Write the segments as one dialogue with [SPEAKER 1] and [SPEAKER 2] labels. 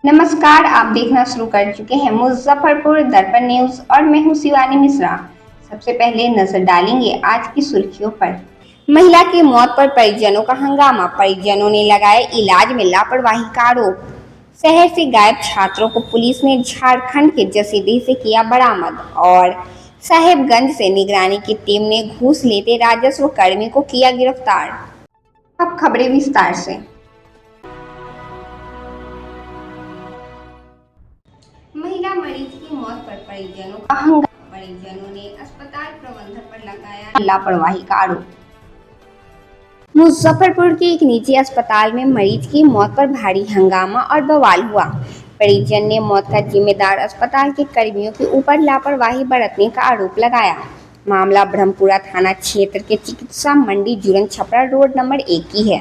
[SPEAKER 1] नमस्कार, आप देखना शुरू कर चुके हैं मुजफ्फरपुर दर्पण न्यूज और मैं हूं शिवानी मिश्रा। सबसे पहले नजर डालेंगे आज की सुर्खियों पर। महिला की मौत पर परिजनों का हंगामा, परिजनों ने लगाया इलाज में लापरवाही का आरोप। शहर से गायब छात्रों को पुलिस ने झारखंड के जसीडीह से किया बरामद और साहेबगंज से निगरानी की टीम ने घूस लेते राजस्व कर्मी को किया गिरफ्तार। अब खबरें विस्तार से। महिला मरीज की मौत पर परिजनों का हंगामा, परिजनों ने अस्पताल प्रबंधन पर लगाया लापरवाही का आरोप। मुजफ्फरपुर के एक निजी अस्पताल में मरीज की मौत पर भारी हंगामा और बवाल हुआ। परिजन ने मौत का जिम्मेदार अस्पताल के कर्मियों के ऊपर लापरवाही बरतने का आरोप लगाया। मामला ब्रह्मपुरा थाना क्षेत्र के चिकित्सा मंडी जुरन छपरा रोड नंबर 1 की है।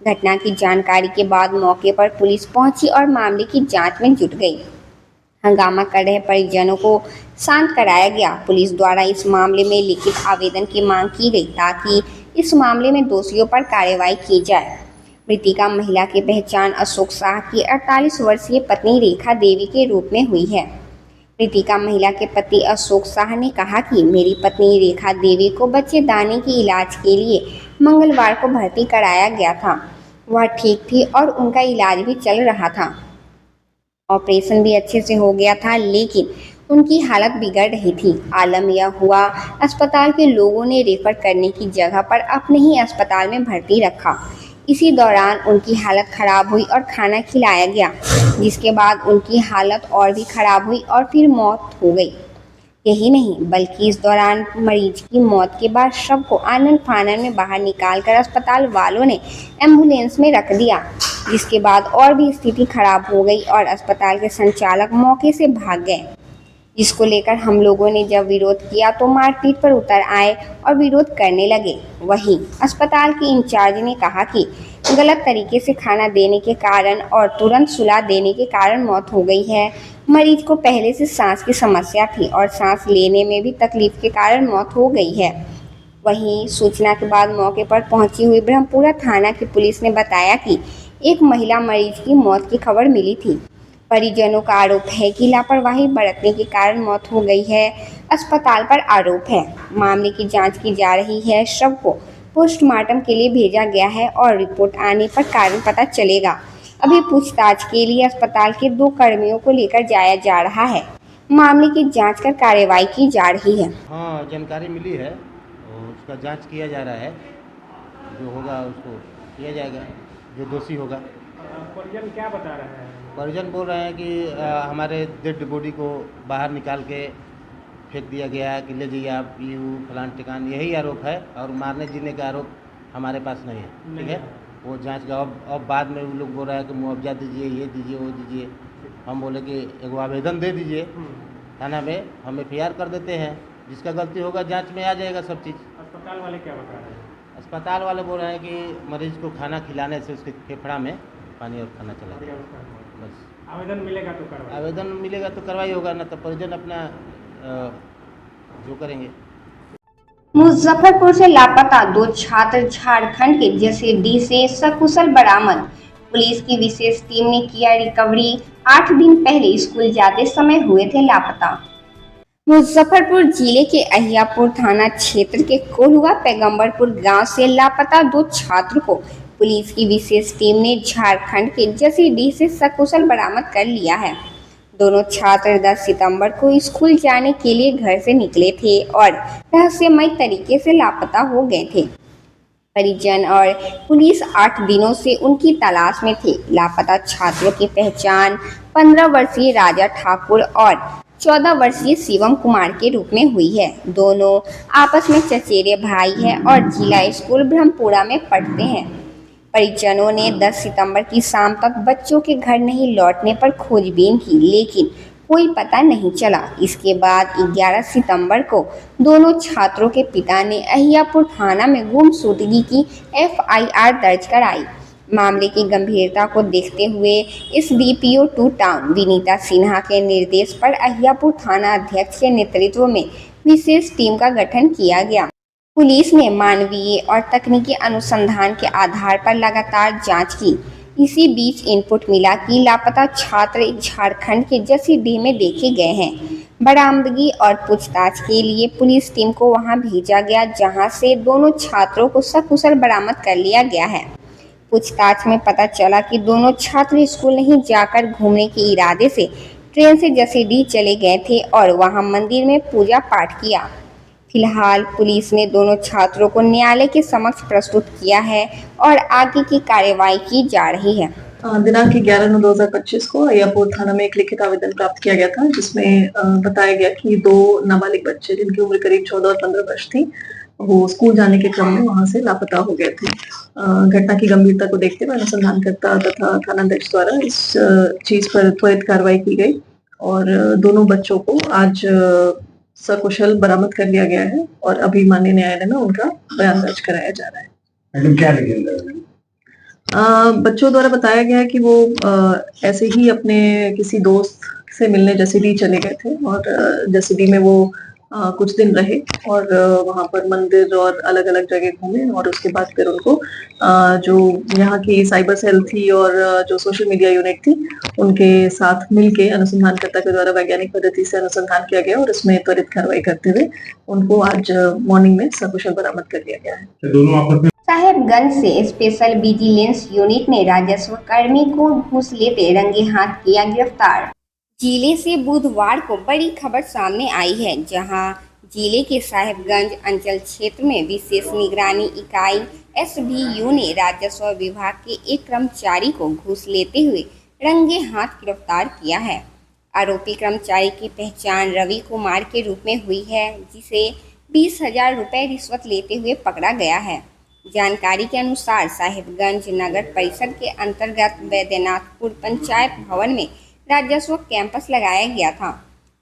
[SPEAKER 1] घटना की जानकारी के बाद मौके पर पुलिस पहुंची और मामले की जांच में जुट गई। हंगामा कर रहे परिजनों को शांत कराया गया। पुलिस द्वारा इस मामले में लिखित आवेदन की मांग की गई ताकि इस मामले में दोषियों पर कार्रवाई की जाए। मृतिका महिला की पहचान अशोक शाह की 48 वर्षीय पत्नी रेखा देवी के रूप में हुई है। मृतिका महिला के पति अशोक शाह ने कहा कि मेरी पत्नी रेखा देवी को बच्चेदानी के इलाज के लिए मंगलवार को भर्ती कराया गया था। वह ठीक थी और उनका इलाज भी चल रहा था। ऑपरेशन भी अच्छे से हो गया था, लेकिन उनकी हालत बिगड़ रही थी। आलम यह हुआ, अस्पताल के लोगों ने रेफर करने की जगह पर अपने ही अस्पताल में भर्ती रखा। इसी दौरान उनकी हालत खराब हुई और खाना खिलाया गया, जिसके बाद उनकी हालत और भी खराब हुई और फिर मौत हो गई। यही नहीं, बल्कि इस दौरान मरीज की मौत के बाद शव को आनन फानन में बाहर निकालकर अस्पताल वालों ने एम्बुलेंस में रख दिया, जिसके बाद और भी स्थिति खराब हो गई और अस्पताल के संचालक मौके से भाग गए। जिसको लेकर हम लोगों ने जब विरोध किया तो मारपीट पर उतर आए और विरोध करने लगे। वहीं अस्पताल के इंचार्ज ने कहा कि गलत तरीके से खाना देने के कारण और तुरंत सुला देने के कारण मौत हो गई है। मरीज को पहले से सांस की समस्या थी और सांस लेने में भी तकलीफ के कारण मौत हो गई है। वहीं सूचना के बाद मौके पर पहुंची हुई ब्रह्मपुरा थाना की पुलिस ने बताया कि एक महिला मरीज की मौत की खबर मिली थी। परिजनों का आरोप है कि लापरवाही बरतने के कारण मौत हो गई है। अस्पताल पर आरोप है। मामले की जांच की जा रही है। शव को पोस्टमार्टम के लिए भेजा गया है और रिपोर्ट आने पर कारण पता चलेगा। अभी पूछताछ के लिए अस्पताल के 2 कर्मियों को लेकर जाया जा रहा है। मामले की जांच कर कार्रवाई की जा रही है।
[SPEAKER 2] हाँ, जानकारी मिली है और उसका जांच किया जा रहा है। जो होगा उसको किया जाएगा, जो दोषी होगा।
[SPEAKER 3] परिजन क्या बता रहे हैं?
[SPEAKER 2] परिजन बोल रहे हैं कि हमारे डेड बॉडी को बाहर निकाल के फेंक दिया गया है कि ले जाइए आप यू फलान ठिकान, यही आरोप है और मारने जीने का आरोप हमारे पास नहीं है। ठीक है, वो जांच का अब बाद में वो लोग बोल रहे हैं कि मुआवजा दीजिए, ये दीजिए, वो दीजिए। हम बोले कि एगो आवेदन दे दीजिए थाना में, हम FIR कर देते हैं। जिसका गलती होगा जांच में आ जाएगा सब चीज़।
[SPEAKER 3] अस्पताल वाले क्या बता रहे हैं?
[SPEAKER 2] अस्पताल वाले बोल रहे हैं कि मरीज को खाना खिलाने से उसके फेफड़ा में पानी और खाना चला जाए। बस
[SPEAKER 3] आवेदन मिलेगा तो कार्रवाई?
[SPEAKER 2] आवेदन मिलेगा तो कार्रवाई होगा, ना तो परिजन अपना जो करेंगे।
[SPEAKER 1] मुजफ्फरपुर से लापता 2 छात्र झारखंड के जसीडीह से सकुशल बरामद। पुलिस की विशेष टीम ने किया रिकवरी। 8 दिन पहले स्कूल जाते समय हुए थे लापता। मुजफ्फरपुर जिले के अहियापुर थाना क्षेत्र के कोल्हुआ पैगंबरपुर गांव से लापता 2 छात्र को पुलिस की विशेष टीम ने झारखंड के जसीडीह से सकुशल बरामद कर लिया है। दोनों छात्र 10 सितंबर को स्कूल जाने के लिए घर से निकले थे और रहस्यमय तरीके से लापता हो गए थे। परिजन और पुलिस 8 दिनों से उनकी तलाश में थे। लापता छात्रों की पहचान 15 वर्षीय राजा ठाकुर और 14 वर्षीय शिवम कुमार के रूप में हुई है। दोनों आपस में चचेरे भाई हैं और जिला स्कूल ब्रह्मपुरा में पढ़ते हैं। परिजनों ने 10 सितंबर की शाम तक बच्चों के घर नहीं लौटने पर खोजबीन की, लेकिन कोई पता नहीं चला। इसके बाद 11 सितंबर को दोनों छात्रों के पिता ने अहियापुर थाना में गुमशुदगी की FIR दर्ज कराई। मामले की गंभीरता को देखते हुए SDPO 2 टाउन विनीता सिन्हा के निर्देश पर अहियापुर थाना अध्यक्ष के नेतृत्व में विशेष टीम का गठन किया गया। पुलिस ने मानवीय और तकनीकी अनुसंधान के आधार पर लगातार जांच की। इसी बीच इनपुट मिला कि लापता छात्र झारखंड के जसीडीह में देखे गए हैं। बरामदगी और पूछताछ के लिए पुलिस टीम को वहां भेजा गया, जहां से दोनों छात्रों को सकुशल बरामद कर लिया गया है। पूछताछ में पता चला कि दोनों छात्र स्कूल नहीं जाकर घूमने के इरादे से ट्रेन से जसीडीह चले गए थे और वहां मंदिर में पूजा पाठ किया। फिलहाल पुलिस ने दोनों छात्रों को न्यायालय के समक्ष प्रस्तुत किया है और आगे की कार्यवाही की जा रही है।
[SPEAKER 4] दिनांक 11/9/2025 को अय्यापुर थाना में एक लिखित आवेदन प्राप्त किया गया था, जिसमें बताया गया कि दो नाबालिग बच्चे जिनकी उम्र करीब 14 और 15 वर्ष थी, वो स्कूल जाने के क्रम में वहां से लापता हो गए थे। घटना की गंभीरता को देखते हुए अनुसंधानकर्ता तथा थानाध्यक्ष द्वारा इस चीज पर त्वरित कार्रवाई की गई और दोनों बच्चों को आज सकुशल बरामद कर लिया गया है और अभी माननीय न्यायालय में उनका बयान दर्ज कराया जा रहा है।
[SPEAKER 5] मैडम क्या लिखेंगे?
[SPEAKER 4] बच्चों द्वारा बताया गया है कि वो ऐसे ही अपने किसी दोस्त से मिलने जसीडीह चले गए थे और जसीडीह में वो कुछ दिन रहे और वहां पर मंदिर और अलग अलग जगह घूमे और उसके बाद फिर उनको जो यहाँ की साइबर सेल थी और जो सोशल मीडिया यूनिट थी उनके साथ मिलके अनुसंधानकर्ता के द्वारा वैज्ञानिक पद्धति से अनुसंधान किया गया और इसमें त्वरित कार्रवाई करते हुए उनको आज मॉर्निंग में सकुशल बरामद कर लिया गया है।
[SPEAKER 5] दोनों आपस में
[SPEAKER 1] साहेबगंज से स्पेशल विजिलेंस यूनिट ने राजस्व कर्मी को घूस लेते रंगे हाथ किया गिरफ्तार। जिले से बुधवार को बड़ी खबर सामने आई है, जहां जिले के साहेबगंज अंचल क्षेत्र में विशेष निगरानी इकाई SVU ने राजस्व विभाग के एक कर्मचारी को घूस लेते हुए रंगे हाथ गिरफ्तार किया है। आरोपी कर्मचारी की पहचान रवि कुमार के रूप में हुई है, जिसे 20,000 रुपये रिश्वत लेते हुए पकड़ा गया है। जानकारी के अनुसार साहिबगंज नगर परिषद के अंतर्गत वैद्यनाथपुर पंचायत भवन में राजस्व कैंपस लगाया गया था।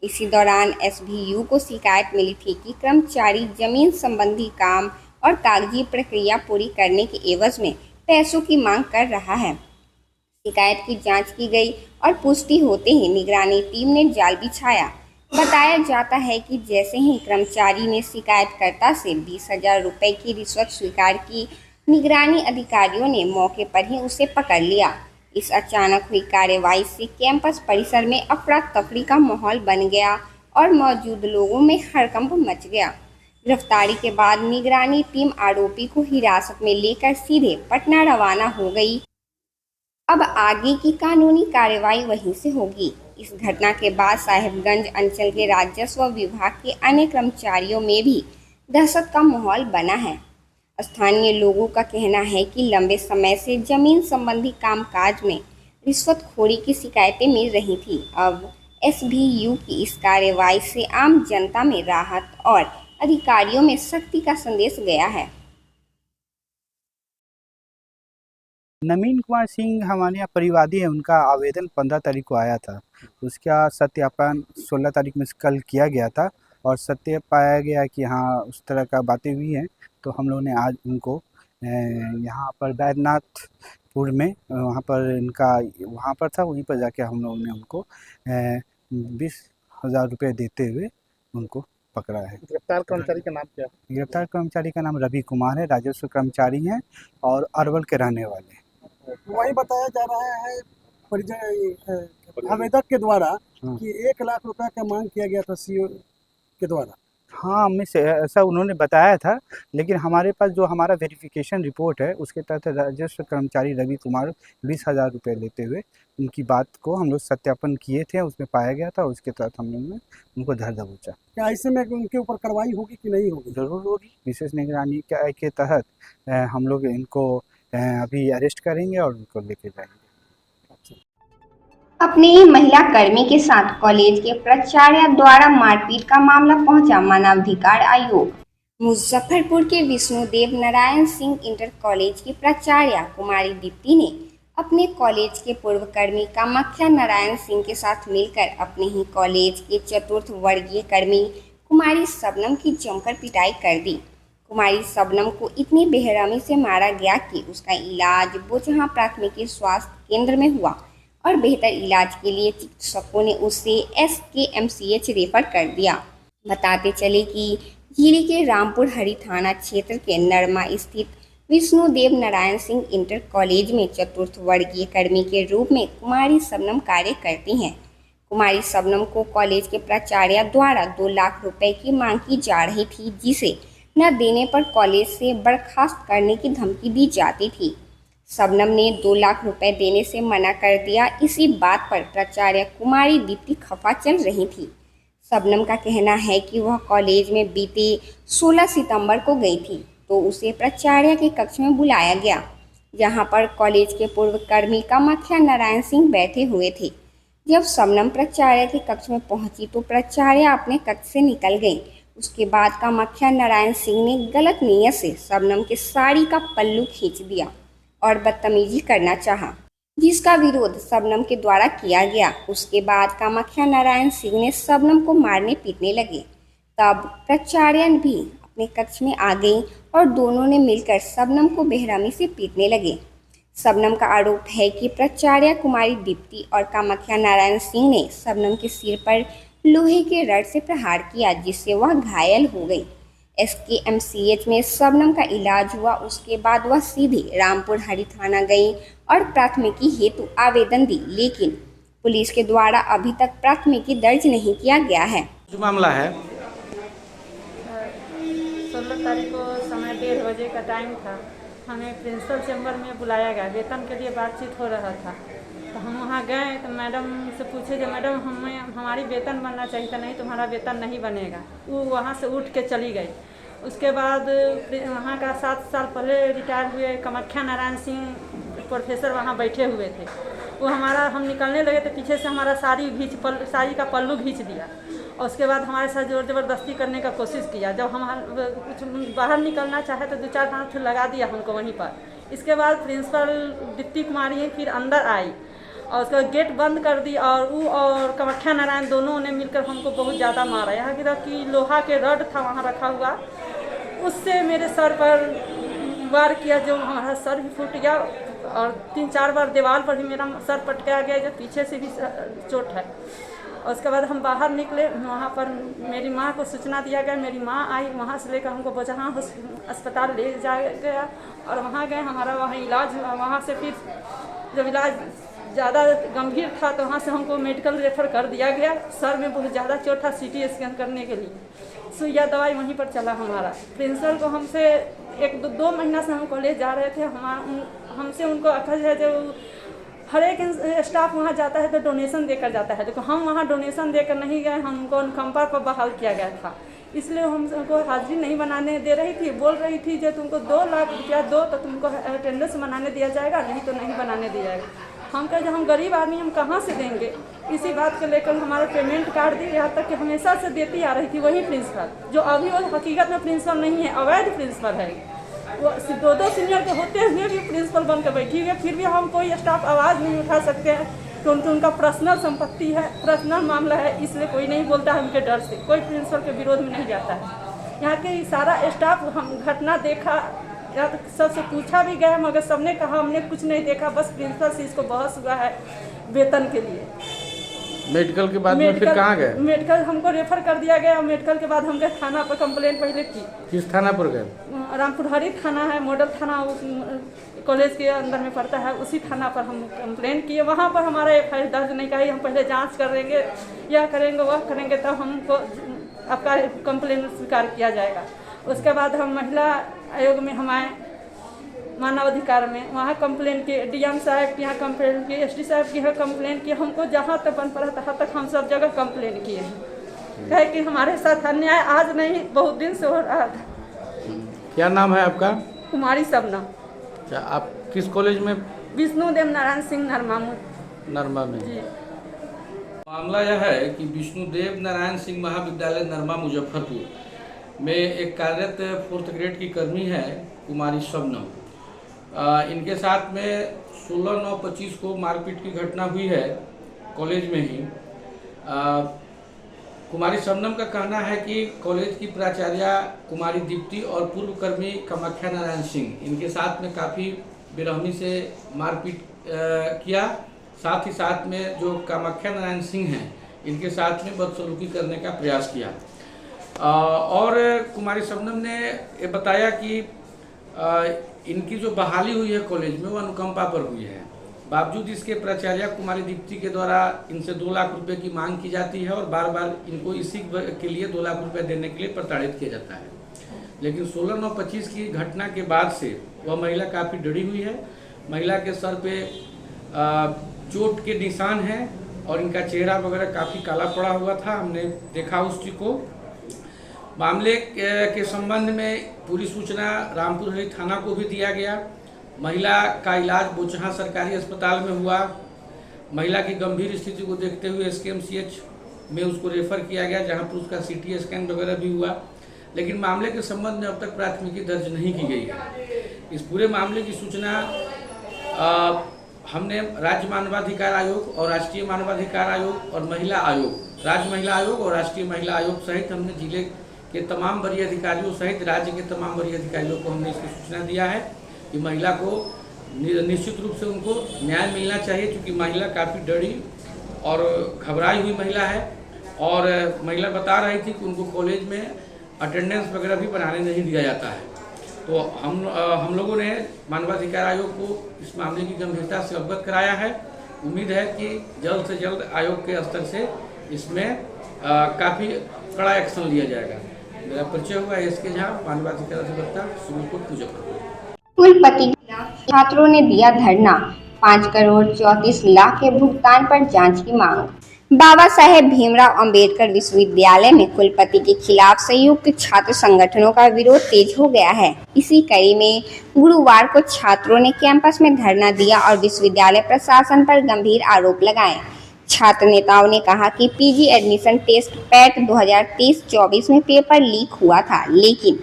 [SPEAKER 1] इसी दौरान SVU को शिकायत मिली थी कि कर्मचारी जमीन संबंधी काम और कागजी प्रक्रिया पूरी करने के एवज में पैसों की मांग कर रहा है। शिकायत की जांच की गई और पुष्टि होते ही निगरानी टीम ने जाल बिछाया। बताया जाता है कि जैसे ही कर्मचारी ने शिकायतकर्ता से 20,000 रुपये की रिश्वत स्वीकार की, निगरानी अधिकारियों ने मौके पर ही उसे पकड़ लिया। इस अचानक हुई कार्रवाई से कैंपस परिसर में अफरा तफरी का माहौल बन गया और मौजूद लोगों में हड़कंप मच गया। गिरफ्तारी के बाद निगरानी टीम आरोपी को हिरासत में लेकर सीधे पटना रवाना हो गई। अब आगे की कानूनी कार्रवाई वहीं से होगी। इस घटना के बाद साहिबगंज अंचल के राजस्व विभाग के अन्य कर्मचारियों में भी दहशत का माहौल बना है। स्थानीय लोगों का कहना है कि लंबे समय से जमीन संबंधी कामकाज में रिश्वतखोरी की शिकायतें मिल रही थी। अब SVU की इस कार्रवाई से आम जनता में राहत और अधिकारियों में सख्ती का संदेश गया है।
[SPEAKER 6] नवीन कुमार सिंह हमारे यहाँ परिवादी है, उनका आवेदन 15 तारीख को आया था। उसका सत्यापन 16 तारीख में कल किया गया था और सत्य पाया गया कि हाँ उस तरह का बातें हुई हैं। तो हम लोगों ने आज उनको यहाँ पर बैद्यनाथपुर में वहाँ पर इनका वहाँ पर था, वहीं पर जाके हम लोगों ने उनको 20,000 रुपये देते हुए उनको पकड़ा है।
[SPEAKER 5] गिरफ्तार कर्मचारी का नाम क्या है?
[SPEAKER 6] गिरफ्तार कर्मचारी का नाम रवि कुमार है, राजस्व कर्मचारी हैं और अरवल के रहने वाले हैं।
[SPEAKER 7] वही बताया जा रहा है आवेदक के द्वारा कि 1 लाख रुपए का मांग किया गया था CO के द्वारा।
[SPEAKER 6] हाँ, हमें से ऐसा उन्होंने बताया था, लेकिन हमारे पास जो हमारा वेरिफिकेशन रिपोर्ट है उसके तहत राजस्व कर्मचारी रवि कुमार 20,000 रुपये लेते हुए उनकी बात को हम लोग सत्यापन किए थे, उसमें पाया गया था। उसके तहत हम लोगों ने उनको धर दबोचा।
[SPEAKER 7] क्या ऐसे में उनके ऊपर कार्रवाई होगी कि नहीं होगी?
[SPEAKER 6] ज़रूर होगी। विशेष निगरानी के तहत हम लोग इनको अभी अरेस्ट करेंगे और उनको लेके जाएंगे।
[SPEAKER 1] अपने ही महिला कर्मी के साथ कॉलेज के प्राचार्य द्वारा मारपीट का मामला पहुंचा मानवाधिकार आयोग। मुजफ्फरपुर के विष्णुदेव नारायण सिंह इंटर कॉलेज की प्राचार्य कुमारी दीप्ति ने अपने कॉलेज के पूर्व कर्मी कामाख्या नारायण सिंह के साथ मिलकर अपने ही कॉलेज के चतुर्थ वर्गीय कर्मी कुमारी शबनम की जमकर पिटाई कर दी। कुमारी शबनम को इतनी बेरहमी से मारा गया कि उसका इलाज बोचहां प्राथमिक स्वास्थ्य केंद्र में हुआ और बेहतर इलाज के लिए चिकित्सकों ने उसे SKMCH रेफर कर दिया। बताते चले कि जिले के रामपुर हरी थाना क्षेत्र के नरमा स्थित विष्णुदेव नारायण सिंह इंटर कॉलेज में चतुर्थ वर्गीय कर्मी के रूप में कुमारी शबनम कार्य करती हैं। कुमारी शबनम को कॉलेज के प्राचार्य द्वारा 2 लाख रुपए की मांग की जा रही थी, जिसे न देने पर कॉलेज से बर्खास्त करने की धमकी दी जाती थी। शबनम ने 2 लाख रुपए देने से मना कर दिया। इसी बात पर प्राचार्य कुमारी दीप्ति खफा चल रही थी। शबनम का कहना है कि वह कॉलेज में बीते 16 सितंबर को गई थी तो उसे प्राचार्य के कक्ष में बुलाया गया, जहां पर कॉलेज के पूर्व कर्मी कामाख्या नारायण सिंह बैठे हुए थे। जब शबनम प्राचार्य के कक्ष में पहुंची तो प्राचार्य अपने कक्ष से निकल गई। उसके बाद कामाख्या नारायण सिंह ने गलत नीयत से शबनम के साड़ी का पल्लू खींच दिया और बदतमीजी करना चाहा, जिसका विरोध शबनम के द्वारा किया गया। उसके बाद कामाख्या नारायण सिंह ने शबनम को मारने पीटने लगे। तब प्राचार्य भी अपने कक्ष में आ गई और दोनों ने मिलकर शबनम को बेरहमी से पीटने लगे। शबनम का आरोप है कि प्राचार्य कुमारी दीप्ति और कामाख्या नारायण सिंह ने शबनम के सिर पर लोहे के रड से प्रहार किया, जिससे वह घायल हो गई। SKMCH में शबनम का इलाज हुआ। उसके बाद वह सीधे रामपुर हरी थाना गई और प्राथमिकी हेतु आवेदन दी, लेकिन पुलिस के द्वारा अभी तक प्राथमिकी दर्ज नहीं किया गया है।
[SPEAKER 2] जो मामला है
[SPEAKER 8] 16 तारीख को समय 1:30 बजे का टाइम था। हमें प्रिंसिपल चैम्बर में बुलाया गया, वेतन के लिए बातचीत हो रहा था। तो हम वहाँ गए तो मैडम से पूछे कि मैडम हमारी वेतन बनना चाहिए था, नहीं तुम्हारा वेतन नहीं बनेगा। वो वहाँ से उठ के चली गई। उसके बाद वहाँ का 7 साल पहले रिटायर हुए कामाख्या नारायण सिंह प्रोफेसर वहाँ बैठे हुए थे। वो हम निकलने लगे तो पीछे से हमारा साड़ी का पल्लू खींच दिया और उसके बाद हमारे साथ जोर ज़बरदस्ती करने का कोशिश किया। जब हम कुछ बाहर निकलना चाहे तो 2-4 हाथ लगा दिया हमको वहीं पर। इसके बाद प्रिंसिपल दीप्ति कुमारी फिर अंदर आई और उसका गेट बंद कर दी और वो और कामाख्या नारायण दोनों ने मिलकर हमको बहुत ज़्यादा मारा। यहाँ की लोहा के रड था वहाँ रखा हुआ, उससे मेरे सर पर वार किया, जो हमारा सर भी फूट गया और 3-4 बार दीवार पर भी मेरा सर पटकाया गया, जो पीछे से भी चोट है। और उसके बाद हम बाहर निकले, वहाँ पर मेरी माँ को सूचना दिया गया। मेरी माँ आई, वहाँ से लेकर हमको बजहाँ अस्पताल ले जाया गया और वहाँ गए, हमारा वहाँ इलाज हुआ। वहाँ से फिर जब इलाज ज़्यादा गंभीर था तो वहाँ से हमको मेडिकल रेफर कर दिया गया। सर में बहुत ज़्यादा चोट था, CT स्कैन करने के लिए। सुइया दवाई वहीं पर चला हमारा। प्रिंसिपल को हमसे 1-2 महीना से हम कॉलेज जा रहे थे। हमसे उनको अखज है, जो हर एक स्टाफ वहाँ जाता है तो डोनेशन देकर जाता है, लेकिन हम वहाँ डोनेशन देकर नहीं गए। हमको कंपर पर बहाल किया गया था, इसलिए हमको हाजिरी नहीं बनाने दे रही थी। बोल रही थी जो तुमको 2 लाख रुपया दो तो तुमको अटेंडेंस बनाने दिया जाएगा, नहीं तो नहीं बनाने दिया जाएगा। हम कहे हम गरीब आदमी हम कहाँ से देंगे। इसी बात को लेकर हमारा पेमेंट काट दी, यहाँ तक कि हमेशा से देती आ रही थी वही प्रिंसिपल, जो अभी वो हकीकत में प्रिंसिपल नहीं है, अवैध प्रिंसिपल है। वो 2 सीनियर के होते हुए भी प्रिंसिपल बनकर बैठी हुई है, फिर भी हम कोई स्टाफ आवाज़ नहीं उठा सकते हैं क्योंकि उनका पर्सनल संपत्ति है, पर्सनल मामला है, इसलिए कोई नहीं बोलता है। उनके डर से कोई प्रिंसिपल के विरोध में नहीं जाता है। यहाँ के सारा स्टाफ हम घटना देखा, या तो सबसे पूछा भी गया, मगर सबने कहा हमने कुछ नहीं देखा, बस प्रिंसिपल से इसको बहस हुआ है वेतन के लिए।
[SPEAKER 2] मेडिकल के बाद में फिर कहाँ गए?
[SPEAKER 8] मेडिकल हमको रेफर कर दिया गया। मेडिकल के बाद हम गए थाना पर, कंप्लेंट पहले की।
[SPEAKER 2] किस थाना पर गए?
[SPEAKER 8] रामपुर हरी थाना है, मॉडल थाना कॉलेज के अंदर में पड़ता है, उसी थाना पर हम कंप्लेन किए। वहाँ पर हमारा FIR दर्ज नहीं करी, हम पहले जांच करेंगे, यह करेंगे वह करेंगे, तब हमको आपका कंप्लेन स्वीकार किया जाएगा। उसके बाद हम महिला आयोग में हम आए, मानव अधिकार में, वहाँ कंप्लेन किए। DM साहब के यहाँ कंप्लेन किए, SD साहब के यहाँ कंप्लेन किए। हमको जहाँ तक बन पड़ा तहाँ तक हम सब जगह कंप्लेन किए हैं। कहे कि हमारे साथ अन्याय आज नहीं बहुत दिन से हो रहा था।
[SPEAKER 2] क्या नाम है आपका?
[SPEAKER 8] कुमारी शबनम।
[SPEAKER 2] अच्छा, आप किस कॉलेज में?
[SPEAKER 8] विष्णुदेव नारायण सिंह
[SPEAKER 2] नरमा में
[SPEAKER 8] जी।
[SPEAKER 9] मामला यह है कि विष्णुदेव नारायण सिंह महाविद्यालय नरमा मुजफ्फरपुर में एक कार्यरत 4th ग्रेड की कर्मी है कुमारी शबनम। इनके साथ में 16/9/25 को मारपीट की घटना हुई है कॉलेज में ही। कुमारी शबनम का कहना है कि कॉलेज की प्राचार्य कुमारी दीप्ति और पूर्व कर्मी कामाख्या नारायण सिंह इनके साथ में काफ़ी बेरहमी से मारपीट किया। साथ ही साथ में जो कामाख्या नारायण सिंह हैं इनके साथ में बदसलूकी करने का प्रयास किया। और कुमारी शबनम ने ये बताया कि इनकी जो बहाली हुई है कॉलेज में वो अनुकंपा पर हुई है। बावजूद इसके प्राचार्य कुमारी दीप्ति के द्वारा इनसे 2 लाख रुपए की मांग की जाती है और बार बार इनको इसी के लिए 2 लाख रुपए देने के लिए प्रताड़ित किया जाता है। लेकिन 16/9/25 की घटना के बाद से वह महिला काफ़ी डरी हुई है। महिला के सर पे चोट के निशान हैं और इनका चेहरा वगैरह काफ़ी काला पड़ा हुआ था। हमने देखा उस चीज़ को। मामले के संबंध में पूरी सूचना रामपुर हरी थाना को भी दिया गया। महिला का इलाज बोचहा सरकारी अस्पताल में हुआ। महिला की गंभीर स्थिति को देखते हुए SKMCH में उसको रेफर किया गया, जहां पर उसका CT स्कैन वगैरह भी हुआ। लेकिन मामले के संबंध में अब तक प्राथमिकी दर्ज नहीं की गई है। इस पूरे मामले की सूचना हमने राज्य मानवाधिकार आयोग और राष्ट्रीय मानवाधिकार आयोग और महिला आयोग, राज्य महिला आयोग और राष्ट्रीय महिला आयोग सहित हमने जिले के तमाम वरीय अधिकारियों सहित राज्य के तमाम वरीय अधिकारियों को हमने इसकी सूचना दिया है कि महिला को निश्चित रूप से उनको न्याय मिलना चाहिए, क्योंकि महिला काफ़ी डरी और घबराई हुई महिला है। और महिला बता रही थी कि उनको कॉलेज में अटेंडेंस वगैरह भी बनाने नहीं दिया जाता है। तो हम लोगों ने मानवाधिकार आयोग को इस मामले की गंभीरता से अवगत कराया है। उम्मीद है कि जल्द से जल्द आयोग के स्तर से इसमें काफ़ी कड़ा एक्शन लिया जाएगा। मेरा परिचय हुआ SK झा, मानवाधिकार अधिवक्ता, सुप्रीम कोर्ट मुजफ्फरपुर।
[SPEAKER 1] कुलपति के खिलाफ छात्रों ने दिया धरना, 5 करोड़ 34 लाख के भुगतान पर जांच की मांग। बाबा साहेब भीमराव अंबेडकर विश्वविद्यालय में कुलपति के खिलाफ संयुक्त छात्र संगठनों का विरोध तेज हो गया है। इसी कड़ी में गुरुवार को छात्रों ने कैंपस में धरना दिया और विश्वविद्यालय प्रशासन पर गंभीर आरोप लगाए। छात्र नेताओं ने कहा कि PG एडमिशन टेस्ट पैट 2023-24 में पेपर लीक हुआ था, लेकिन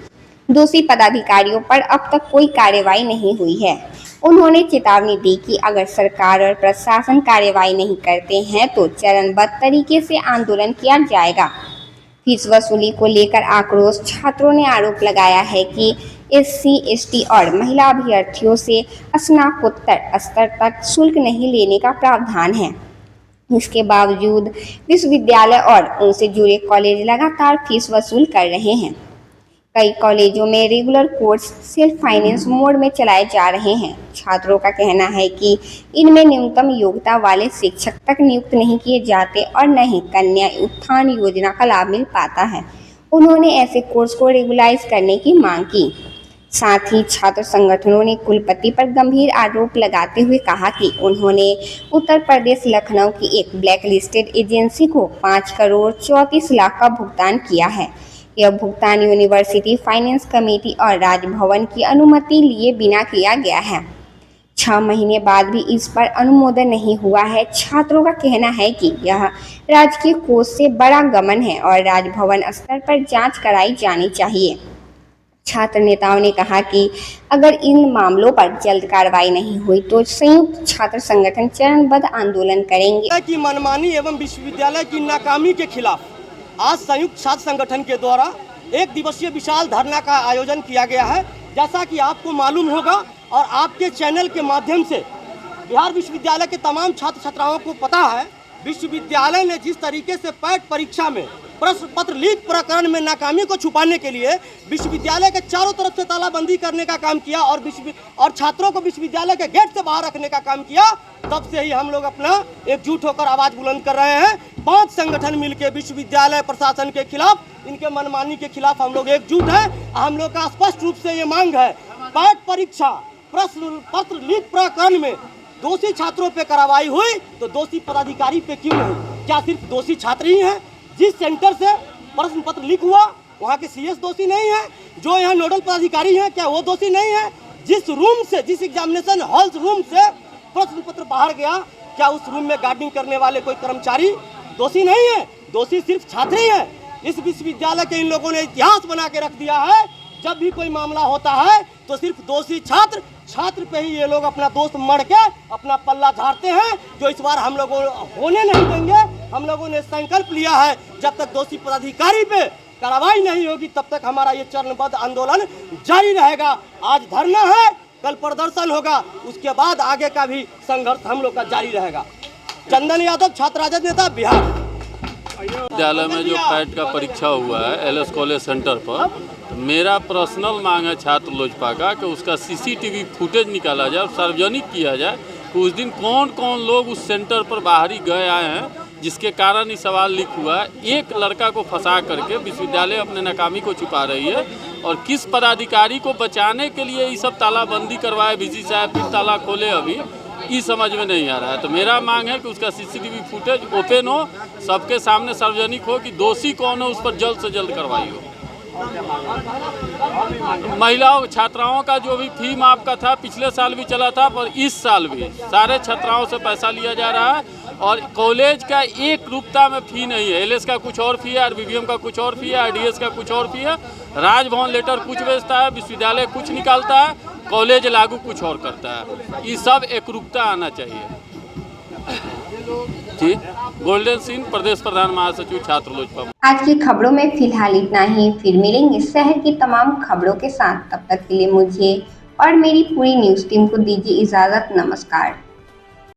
[SPEAKER 1] दोषी पदाधिकारियों पर अब तक कोई कार्रवाई नहीं हुई है। उन्होंने चेतावनी दी कि अगर सरकार और प्रशासन कार्रवाई नहीं करते हैं तो चरणबद्ध तरीके से आंदोलन किया जाएगा। फीस वसूली को लेकर आक्रोश छात्रों ने आरोप लगाया है कि SC, ST और महिला अभ्यर्थियों से स्नातकोत्तर स्तर तक शुल्क नहीं लेने का प्रावधान है। इसके बावजूद विश्वविद्यालय और उनसे जुड़े कॉलेज लगातार फीस वसूल कर रहे हैं। कई कॉलेजों में regular course self finance mode में चलाए जा रहे हैं। छात्रों का कहना है कि इनमें न्यूनतम योग्यता वाले शिक्षक तक नियुक्त नहीं किए जाते और न ही कन्या उत्थान योजना का लाभ मिल पाता है। उन्होंने ऐसे कोर्स को रेगुलाइज करने की मांग की। साथ ही छात्र संगठनों ने कुलपति पर गंभीर आरोप लगाते हुए कहा कि उन्होंने उत्तर प्रदेश लखनऊ की एक ब्लैक लिस्टेड एजेंसी को 5 करोड़ 34 लाख का भुगतान किया है। यह भुगतान यूनिवर्सिटी फाइनेंस कमेटी और राजभवन की अनुमति लिए बिना किया गया है। 6 महीने बाद भी इस पर अनुमोदन नहीं हुआ है। छात्रों का कहना है कि यह राजकीय कोष से बड़ा गमन है और राजभवन स्तर पर जांच कराई जानी चाहिए। छात्र नेताओं ने कहा कि अगर इन मामलों पर जल्द कार्रवाई नहीं हुई तो संयुक्त छात्र संगठन चरणबद्ध आंदोलन करेंगे।
[SPEAKER 10] की मनमानी एवं विश्वविद्यालय की नाकामी के खिलाफ आज संयुक्त छात्र संगठन के द्वारा 1 दिवसीय विशाल धरना का आयोजन किया गया है। जैसा कि आपको मालूम होगा और आपके चैनल के माध्यम से बिहार विश्वविद्यालय के तमाम छात्र छात्राओं को पता है, विश्वविद्यालय ने जिस तरीके से पैट परीक्षा में प्रश्न पत्र लीक प्रकरण में नाकामी को छुपाने के लिए विश्वविद्यालय के चारों तरफ से तालाबंदी करने का काम किया और छात्रों को विश्वविद्यालय के गेट से बाहर रखने का काम किया, तब से ही हम लोग अपना एकजुट होकर आवाज बुलंद कर रहे हैं। 5 संगठन मिलकर विश्वविद्यालय प्रशासन के खिलाफ, इनके मनमानी के खिलाफ हम लोग एकजुट हैं। हम लोग का स्पष्ट रूप से ये मांग है, पैट परीक्षा प्रश्न पत्र लीक प्रकरण में दोषी छात्रों पे कार्रवाई हुई तो दोषी पदाधिकारी पे क्यों नहीं? क्या सिर्फ दोषी छात्र ही हैं? जिस सेंटर से प्रश्न पत्र लीक हुआ वहाँ के CS दोषी नहीं है? जो यहाँ नोडल पदाधिकारी हैं क्या वो दोषी नहीं है? जिस रूम से, जिस एग्जामिनेशन हॉल रूम से प्रश्न पत्र बाहर गया, क्या उस रूम में गार्डिंग करने वाले कोई कर्मचारी दोषी नहीं है? दोषी सिर्फ छात्र ही है। इस विश्वविद्यालय के इन लोगों ने इतिहास बना के रख दिया है। जब भी कोई मामला होता है तो सिर्फ दोषी छात्र पे ही ये लोग अपना दोस्त मर के अपना पल्ला झाड़ते हैं, जो इस बार हम लोगों होने नहीं देंगे। हम लोगों ने संकल्प लिया है, जब तक दोषी पदाधिकारी पे कार्रवाई नहीं होगी तब तक हमारा ये चरणबद्ध आंदोलन जारी रहेगा। आज धरना है, कल प्रदर्शन होगा, उसके बाद आगे का भी संघर्ष हम लोग का जारी रहेगा। चंदन यादव, छात्र राजद नेता, बिहार।
[SPEAKER 11] विद्यालय में जो पैट का परीक्षा हुआ है एलएस कॉलेज सेंटर पर, तो मेरा पर्सनल मांग है छात्र लोजपा का कि उसका सीसीटीवी फुटेज निकाला जाए और सार्वजनिक किया जाए कि उस दिन कौन कौन लोग उस सेंटर पर बाहरी गए आए हैं, जिसके कारण ये सवाल लीक हुआ है। एक लड़का को फंसा करके विश्वविद्यालय अपने नाकामी को छुपा रही है और किस पदाधिकारी को बचाने के लिए ये सब तालाबंदी करवाए, वीसी साहब फिर ताला खोले, अभी ये समझ में नहीं आ रहा है। तो मेरा मांग है कि उसका सीसीटीवी फुटेज ओपन हो, सबके सामने सार्वजनिक हो कि दोषी कौन है, उस पर जल्द से जल्द कार्रवाई हो। महिलाओं छात्राओं का जो भी फी माफ का था पिछले साल भी चला था, पर इस साल भी सारे छात्राओं से पैसा लिया जा रहा है और कॉलेज का एक रूपता में फी नहीं है। एलएस का कुछ और फी है, आरबीवीएम का कुछ और फी है, आरडीएस का कुछ और फी है, राजभवन लेटर कुछ बेचता है, विश्वविद्यालय कुछ निकालता है, कॉलेज लागू कुछ और करता है। ये सब एकरूपता आना चाहिए। जी, गोल्डन सिंह, प्रदेश प्रधान महासचिव छात्र लोजपा।
[SPEAKER 1] आज की खबरों में फिलहाल इतना ही। फिर मिलेंगे शहर की तमाम खबरों के साथ। तब तक के लिए मुझे और मेरी पूरी न्यूज़ टीम को दीजिए इजाज़त। नमस्कार।